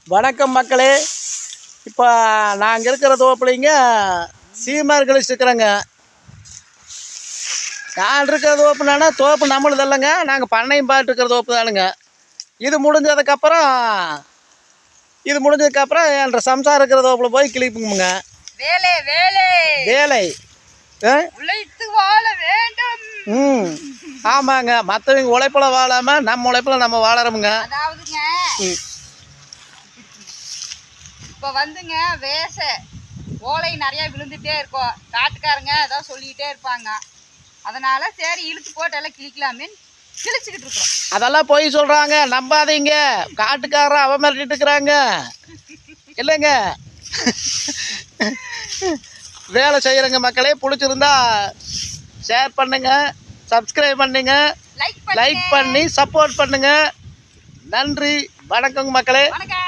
வணக்கம் மக்களே. இப்போ நாங்கள் இருக்கிற தோப்புலிங்க சீமார்கள் இருக்கிறேங்க. நான் இருக்கிற தோப்புனானா தோப்பு நம்மளுது இல்லைங்க, நாங்கள் பண்ணையும் பாட்டு இருக்கிற தோப்பு தானுங்க. இது முடிஞ்சதுக்கப்புறம் என்ற சம்சாரம் இருக்கிற தோப்பில் போய் கிளிப்புங்க. வேலை வேலை வேலை உழைத்து வாழ வேண்டும். ஆமாங்க, மற்றவங்க உழைப்பில் வாழாமல் நம்ம உழைப்பில் நம்ம வாழறோமுங்க. அதாவதுங்க இப்போ வந்துங்க ஓலை நிறையா விழுந்துட்டே இருக்கும். காட்டுக்காரங்க ஏதாவது சொல்லிக்கிட்டே இருப்பாங்க. அதனால சரி இழுத்து போட்டு எல்லாம் கிழிக்கலாமேன்னு கிழிச்சுக்கிட்டு இருக்கிறோம். அதெல்லாம் போய் சொல்கிறாங்க, நம்பாதீங்க. காட்டுக்காரன் அவன் மிரட்டிட்டு இருக்கிறாங்க இல்லைங்க. வேலை செய்கிறங்க மக்களே. பிடிச்சிருந்தா ஷேர் பண்ணுங்க, சப்ஸ்கிரைப் பண்ணுங்க, லைக் பண்ணி சப்போர்ட் பண்ணுங்க. நன்றி, வணக்கங்க மக்களே. வணக்கம்.